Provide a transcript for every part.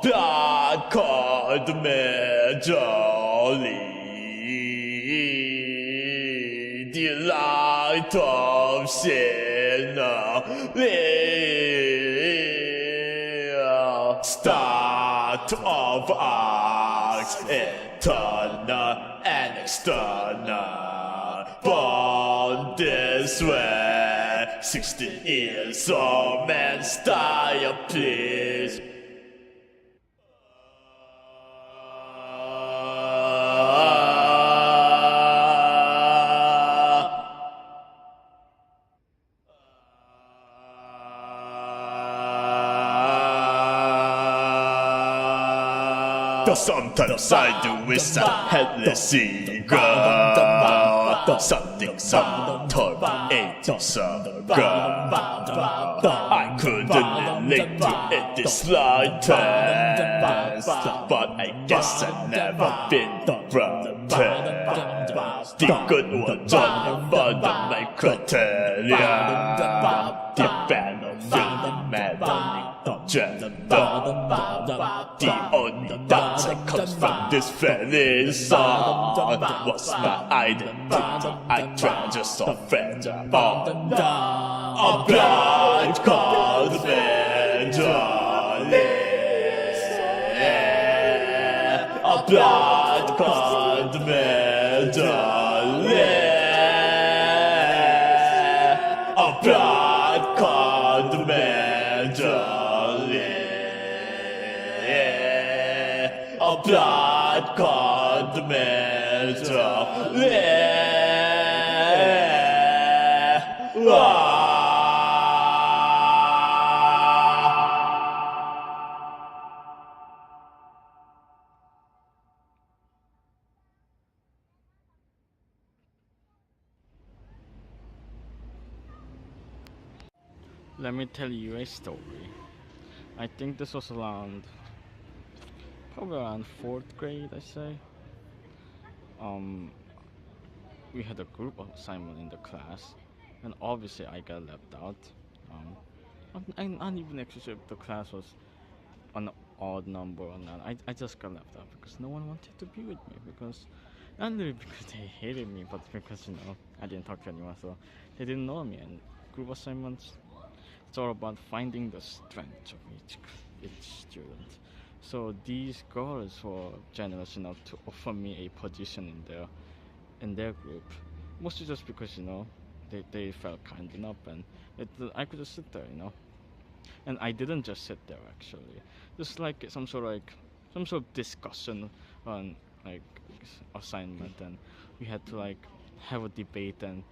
blood called majorly, the light of sinner, start of arcs, internal and external, born this way, 16 years old man, style please. Sometimes I do wish I had less seagull. Something tormenting some girl. I couldn't relate to it the slightest, but I guess I've never been protected. The good ones on the my criteria. The battlefield maddening gender. The only dancer comes from this very song. What's my identity? I treasure so fragile. A blind called evangelist. A blind called evangelist. A blind called evangelist. A blood called majorly. Let me tell you a story. I think this was probably around 4th grade, I say. We had a group assignment in the class, and obviously I got left out. I'm not even actually sure if the class was an odd number or not. I just got left out because no one wanted to be with me, because not really because they hated me, but because I didn't talk to anyone, so they didn't know me. And group assignments, it's all about finding the strength of each student. So these girls were generous enough to offer me a position in their group, mostly just because they felt kind enough, and I could just sit there, and I didn't just sit there actually. Just like some sort of discussion on assignment, and we had to have a debate and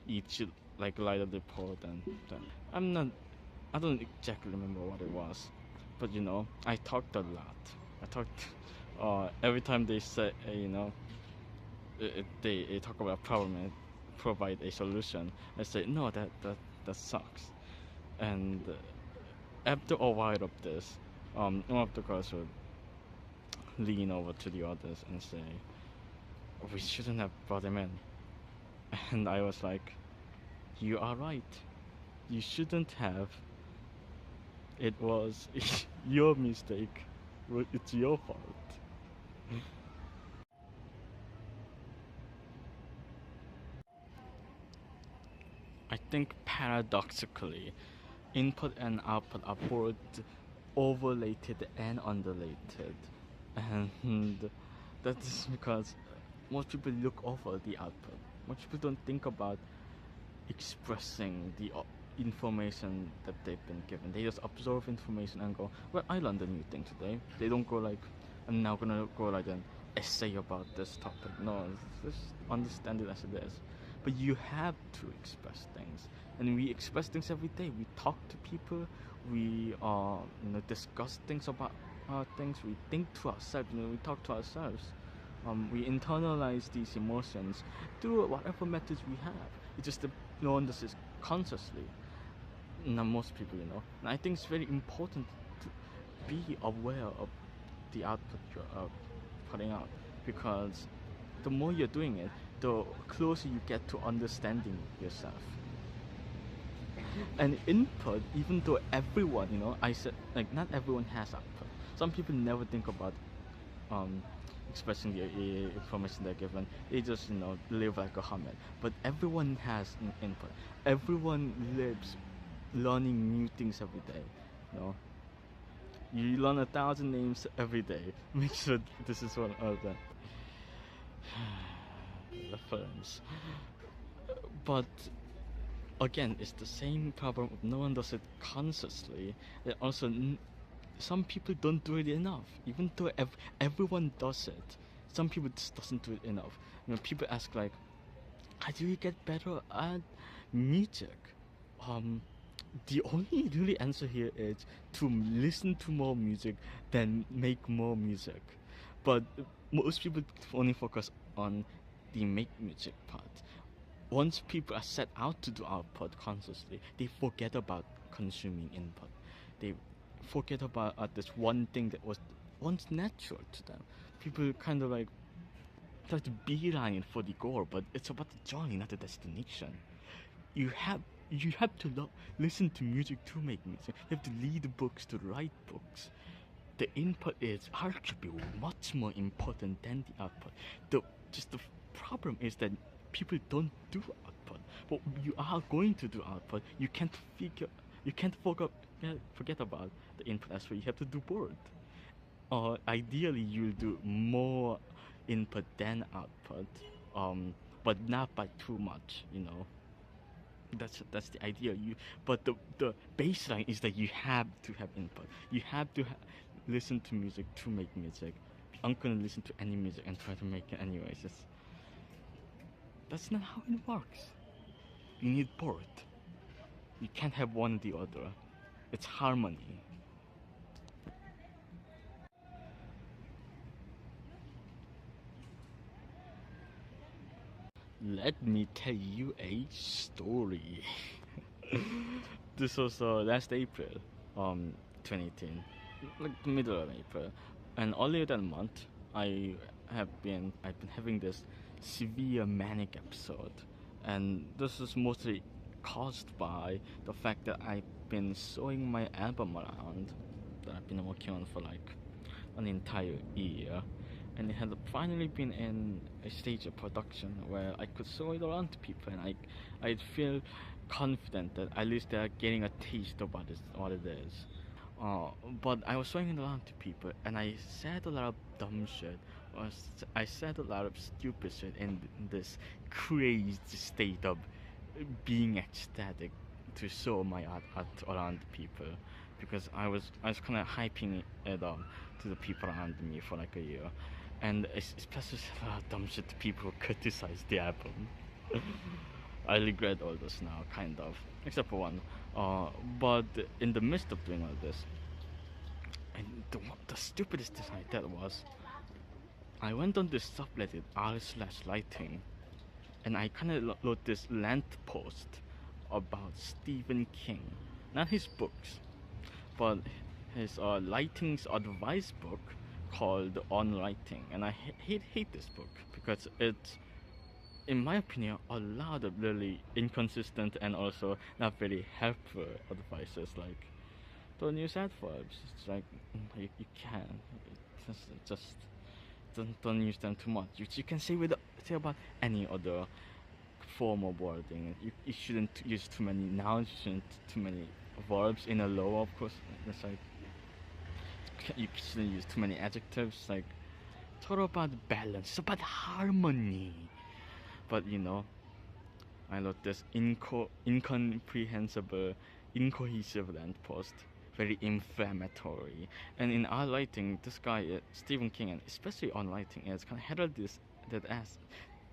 each write a report, and I don't exactly remember what it was. But I talked a lot. I talked every time they say, they talk about a problem and provide a solution. I say, no, that sucks. And after a while of this, one of the girls would lean over to the others and say, we shouldn't have brought him in. And I was like, you are right. You shouldn't have. It was your mistake. It's your fault. I think paradoxically, input and output are both overrated and underrated. And that is because most people look over the output. Most people don't think about expressing the information that they've been given. They just absorb information and go, well, I learned a new thing today. They don't go I'm now gonna go an essay about this topic. No, just understand it as it is. But you have to express things, and we express things every day. We talk to people, we discuss things about things, we think to ourselves, we talk to ourselves. We internalize these emotions through whatever methods we have. It's just that no one does this consciously. Now, most people, and I think it's very important to be aware of the output you're putting out, because the more you're doing it, the closer you get to understanding yourself. And input, even though everyone, I said, not everyone has output. Some people never think about um, expressing the information they're given. They just live like a hermit. But everyone has an input. Everyone lives learning new things every day. You know, you learn 1,000 names every day. Make sure this is one of them. Reference. But again, it's the same problem. No one does it consciously. And also, some people don't do it enough. Even though everyone does it, some people just doesn't do it enough. People ask like, how do you get better at music? The only really answer here is to listen to more music, then make more music. But most people only focus on the make music part. Once people are set out to do output consciously, they forget about consuming input. They forget about this one thing that was once natural to them. People kind of like try to beeline it for the goal, but it's about the journey, not the destination. You have to listen to music to make music. You have to read books to write books. The input is arguably much more important than the output. The problem is that people don't do output. But you are going to do output. You can't forget about the input as well. You have to do both. Ideally, you'll do more input than output, but not by too much. That's the idea. But the baseline is that you have to have input. You have to listen to music to make music. I'm gonna listen to any music and try to make it anyways. That's not how it works. You need both. You can't have one or the other. It's harmony. Let me tell you a story. This was last April, 2018, like the middle of April, and earlier that month, I've been having this severe manic episode, and this is mostly caused by the fact that I've been showing my album around that I've been working on for like an entire year, and it had finally been in a stage of production where I could show it around to people, and I'd feel confident that at least they're getting a taste of what it is. But I was showing it around to people, and I said a lot of dumb shit. I said a lot of stupid shit in this crazy state of being ecstatic to show my art around people, because I was kind of hyping it up to the people around me for like a year, and especially a lot of dumb shit people who criticize the album. I regret all this now, kind of, except for one. But in the midst of doing all this, and the stupidest thing I did was, I went on this subreddit r/lighting, and I kind of wrote this rant post about Stephen King, not his books, but his writings advice book called On Writing, and I hate this book because it's, in my opinion, a lot of really inconsistent and also not very helpful advices, like don't use adverbs. It's like you can just don't use them too much. You can say about any other form of wording. You shouldn't use too many nouns. You shouldn't too many verbs in a row. Of course, it's like you shouldn't use too many adjectives. Like it's all about balance. It's about harmony. But I wrote this incomprehensible, incohesive rant post, very inflammatory. And in our writing, this guy, Stephen King, and especially On Writing, is kind of heralded this that as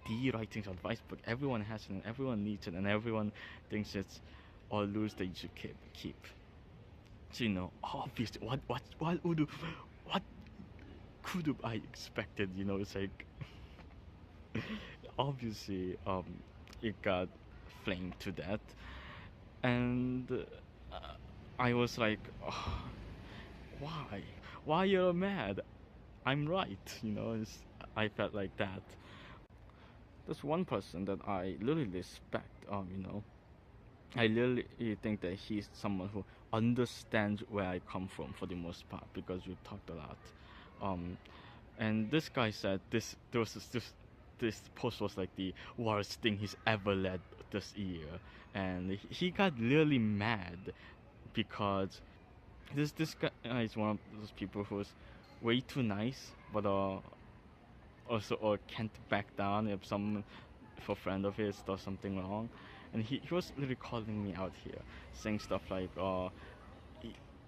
the writing advice book. Everyone has it, and everyone needs it, and everyone thinks it's all rules that you should keep. So obviously, what could have I expected? It's like obviously, it got flamed to death, and I was like, oh, why you're mad? I'm right. I felt like that. There's one person that I really respect. I really think that he's someone who understands where I come from for the most part because we talked a lot. And this guy said this post was like the worst thing he's ever led this year, and he got really mad because this guy is one of those people who's way too nice, but also can't back down if a friend of his does something wrong, and he was literally calling me out here, saying stuff like,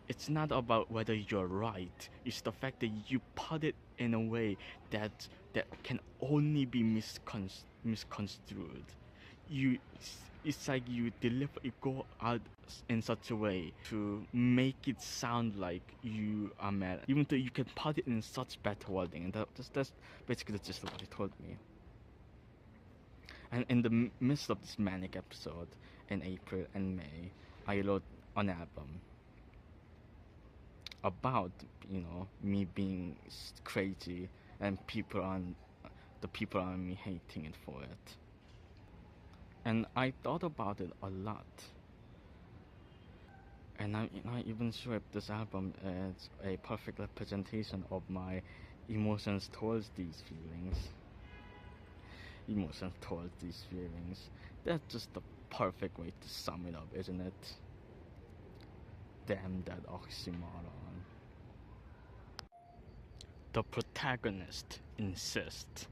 it's not about whether you're right. It's the fact that you put it in a way that can only be misconstrued. It's like you deliberately go out in such a way to make it sound like you are mad, even though you can put it in such better wording. And that's basically the gist of what he told me. And in the midst of this manic episode, in April and May, I wrote an album about, me being crazy and the people around me hating it for it. And I thought about it a lot. And I'm not even sure if this album is a perfect representation of my emotions towards these feelings. That's just the perfect way to sum it up, isn't it? Damn that oxymoron. The protagonist insists.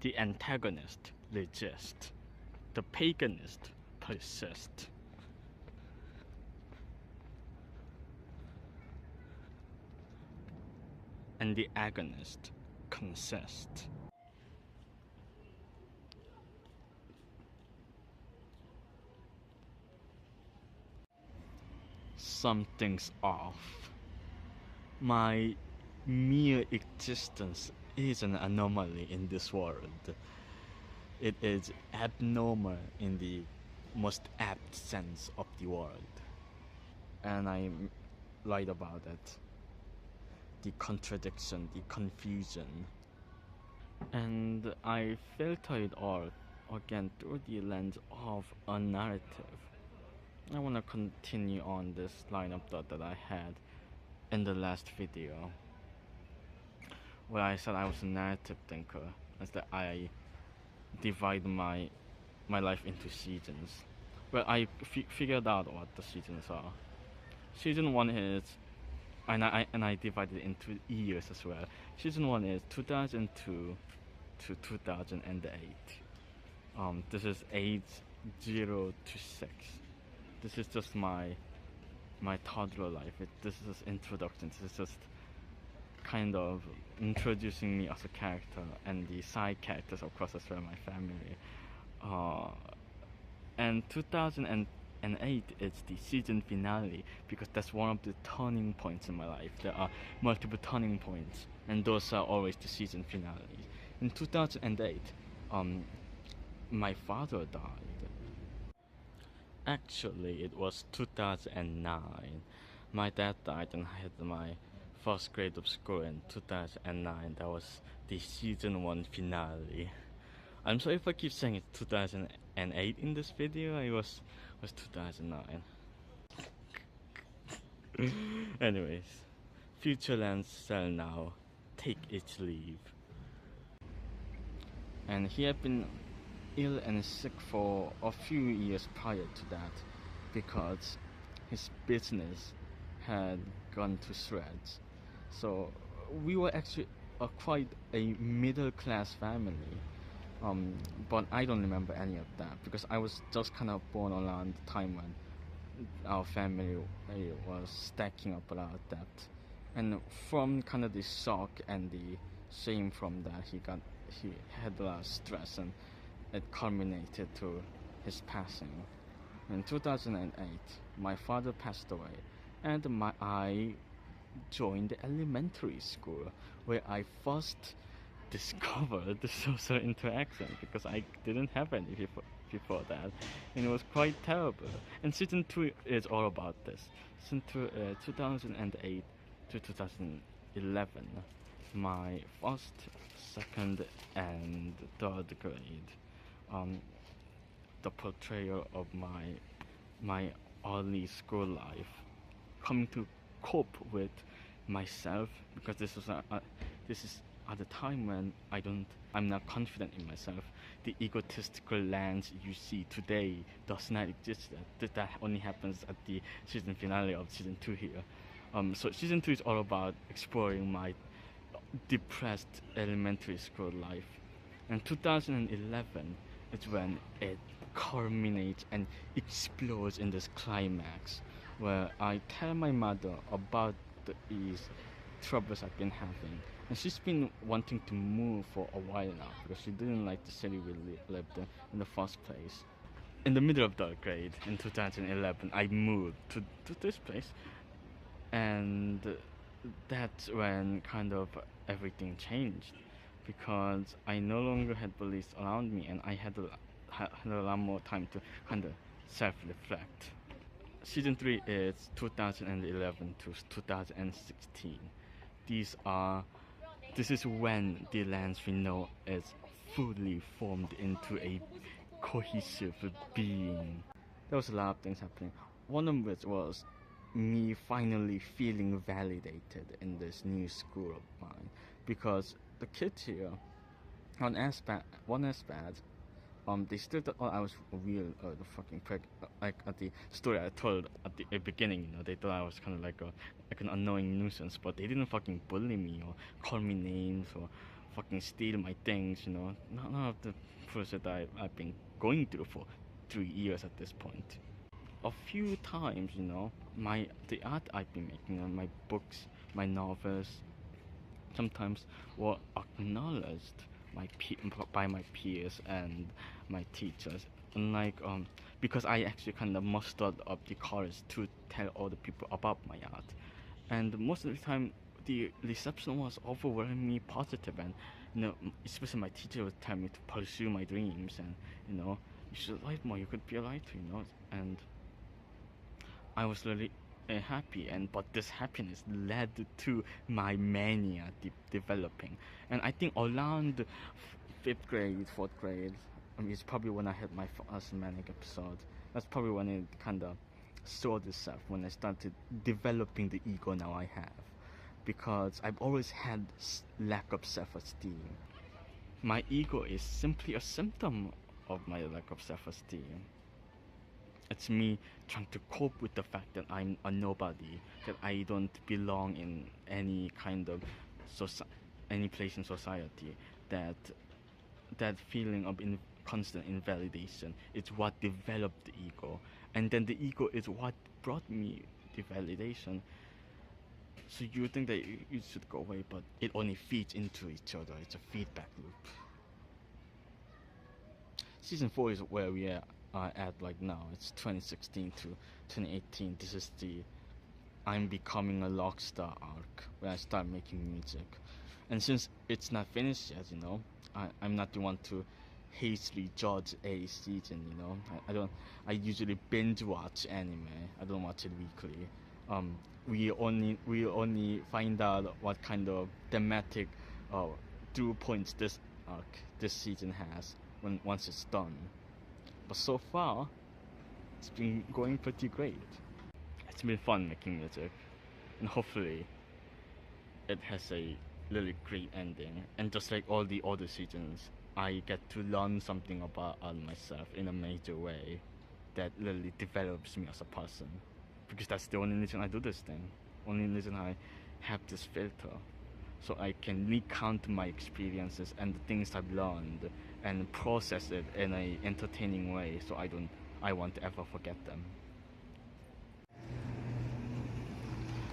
The antagonist resists. The paganist persists. And the agonist consists. Something's off. My mere existence is an anomaly in this world. It is abnormal in the most apt sense of the word. And I write about it. The contradiction, the confusion. And I filter it all again through the lens of a narrative. I want to continue on this line of thought that I had in the last video, where I said I was a narrative thinker, as that I divide my life into seasons. Well, I figured out what the seasons are. Season 1 is, and I divided it into years as well. Season 1 is 2002 to 2008. This is age 0 to 6. This is just my toddler life. This is introduction. This is just kind of introducing me as a character and the side characters, of course, as well, my family. And 2008 is the season finale, because that's one of the turning points in my life. There are multiple turning points, and those are always the season finales. In 2008, my father died. Actually, it was 2009. My dad died, and I had my first grade of school in 2009. That was the season 1 finale. I'm sorry if I keep saying it's 2008 in this video. It was 2009. Anyways, Futureland shall now take its leave. And he had been ill and sick for a few years prior to that, because his business had gone to shreds. So we were actually quite a middle class family, but I don't remember any of that, because I was just kind of born around the time when our family was stacking up a lot of debt. And from kind of the shock and the shame from that, he had a lot of stress, and it culminated to his passing. In 2008, my father passed away, and I joined elementary school, where I first discovered the social interaction, because I didn't have any before that, and it was quite terrible. And season 2 is all about this. Season 2, 2008 to 2011, my first, second, and third grade. The portrayal of my early school life coming to cope with myself, because this is at the time when I'm not confident in myself. The egotistical lens you see today does not exist. That only happens at the season finale of season 2 here. So season 2 is all about exploring my depressed elementary school life. And 2011 is when it culminates and explodes in this climax, where I tell my mother about these troubles I've been having. And she's been wanting to move for a while now because she didn't like the city we lived in the first place. In the middle of third grade in 2011, I moved to this place, and that's when kind of everything changed, because I no longer had bullies around me, and I had a lot more time to kind of self-reflect. Season 3 is 2011 to 2016. This is when the lands we know is fully formed into a cohesive being. There was a lot of things happening. One of which was me finally feeling validated in this new school of mine, because the kids here, one aspect, they still thought, oh, I was a real the fucking prick. Like at the story I told at the beginning, they thought I was kind of like an annoying nuisance, but they didn't fucking bully me or call me names or fucking steal my things. None of the process that I've been going through for 3 years at this point. A few times, the art I've been making, my books, my novels, sometimes were acknowledged by my peers and my teachers. Unlike because I actually kind of mustered up the courage to tell other people about my art, and most of the time the reception was overwhelmingly positive, and especially my teacher would tell me to pursue my dreams, and you should write more, you could be a writer, and I was really happy, but this happiness led to my mania developing. And I think around 5th grade, 4th grade, it's probably when I had my first manic episode. That's probably when it kind of sorted itself, when I started developing the ego now I have, because I've always had lack of self-esteem. My ego is simply a symptom of my lack of self-esteem. It's me trying to cope with the fact that I'm a nobody, that I don't belong in any kind of any place in society. That feeling of constant invalidation is what developed the ego, and then the ego is what brought me the validation. So you think that it should go away, but it only feeds into each other. It's a feedback loop. Season 4 is where we are at like now. It's 2016 to 2018. This is the I'm becoming a rock star arc, where I start making music. And since it's not finished yet, I'm not the one to hastily judge a season. I usually binge watch anime. I don't watch it weekly. We only find out what kind of thematic through points this arc, this season has once it's done. But so far, it's been going pretty great. It's been fun making music, and hopefully it has a really great ending. And just like all the other seasons, I get to learn something about myself in a major way that really develops me as a person. Because that's the only reason I do this thing. Only reason I have this filter. So I can recount my experiences and the things I've learned and process it in an entertaining way, so I won't ever forget them.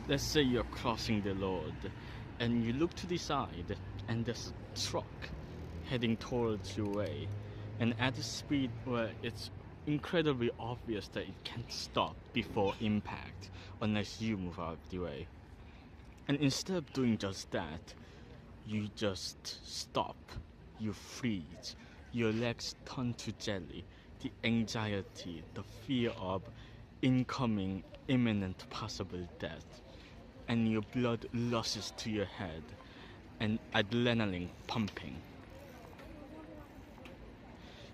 Let's say you're crossing the road and you look to the side and there's a truck heading towards your way, and at a speed where it's incredibly obvious that it can't stop before impact unless you move out of the way. And instead of doing just that, you just stop, you freeze, your legs turn to jelly, the anxiety, the fear of incoming imminent possible death, and your blood rushes to your head and adrenaline pumping.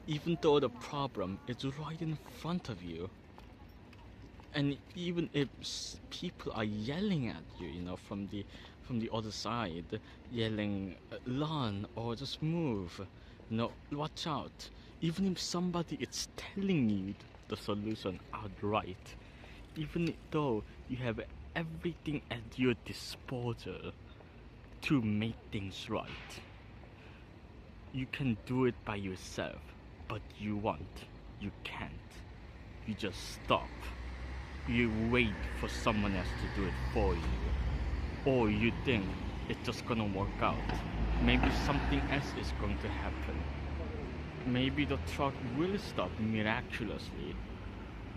Even though the problem is right in front of you, And even if people are yelling at you, from the other side, yelling, "Run," or "Just move," "Watch out." Even if somebody is telling you the solution outright, even though you have everything at your disposal to make things right, you can do it by yourself, but you can't. You just stop. You wait for someone else to do it for you, or you think it's just gonna work out. Maybe something else is going to happen. Maybe the truck will stop miraculously.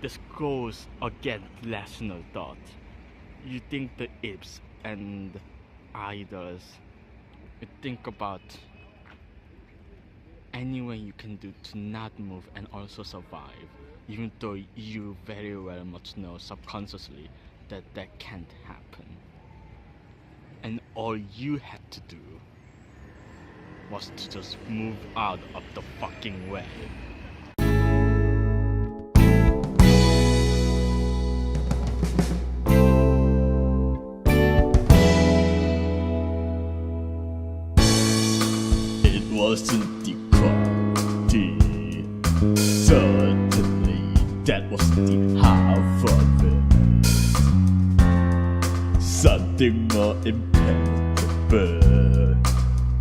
This goes against rational thought. You think the ifs and either's. You think about any way you can do to not move and also survive, even though you very well much know subconsciously that can't happen. And all you had to do was to just move out of the fucking way. It wasn't the quality. Certainly, that wasn't the half of it. Something more impenetrable.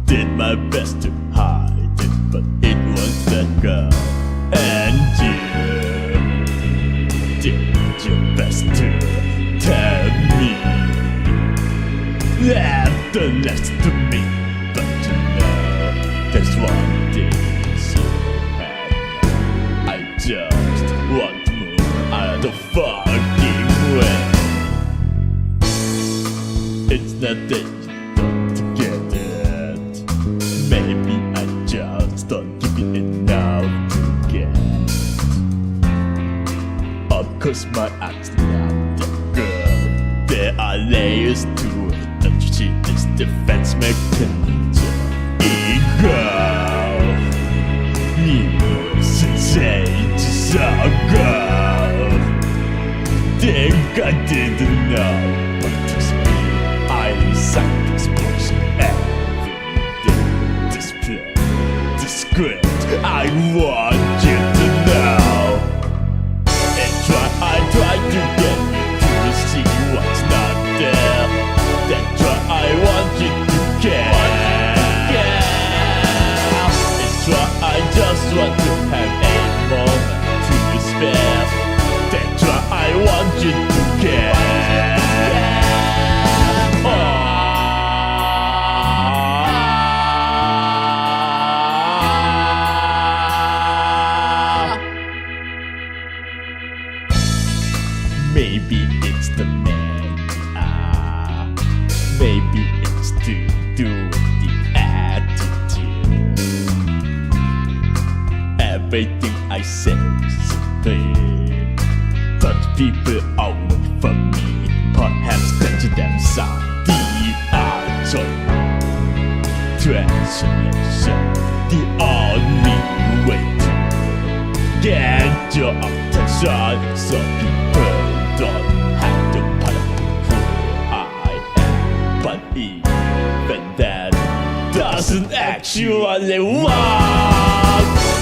Did my best to hide it, but it was that girl. And you did your best to tell me that the next to me. But you know, there's one thing you have. I just want to move out of the fucking way. It's not that you don't get it. Maybe I just don't give it enough to get. Of course my act's not that good. There are layers to it. Don't you see this defense mechanism? Ego, you sensations ago. Think I didn't know, but trust me, I signed this bullshit everything. Display, discreet, I want you to know. And I try to get you to see what's not there. That's why I want you to care. It's why I just want to have a moment to spare. That's why I want you to care. Maybe it's the man you are. Maybe it's to do with the attitude. Everything I say is clear, but people are waiting for me. Perhaps that's them some the answer. Translation, the only way to get your attention, so people don't have to put up who I am. But even that doesn't actually work.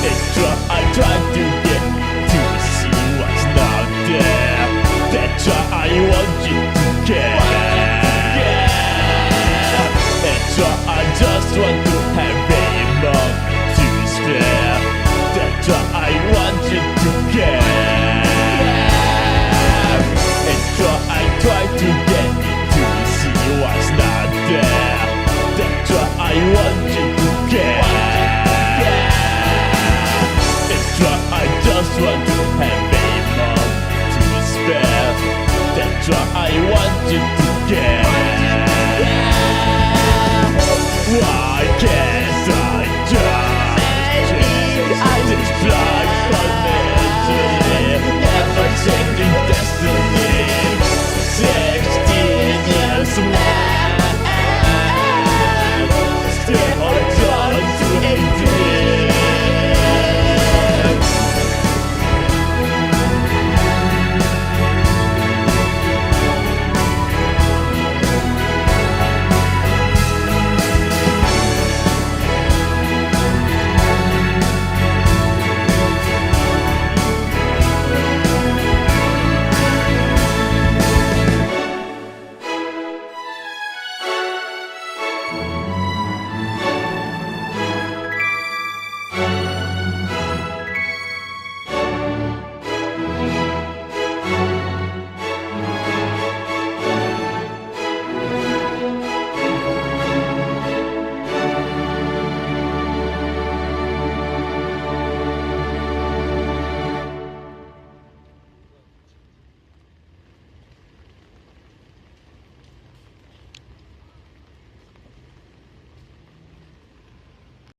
It's why I try to get to see what's not there. That's why I want you to care. That's why I just want to have a moment to spare. That's why I want you to care. It's why I try to get you to see what's not there. That's why I want you to care. It's why I just want to have a moment to spare. That's why I want you to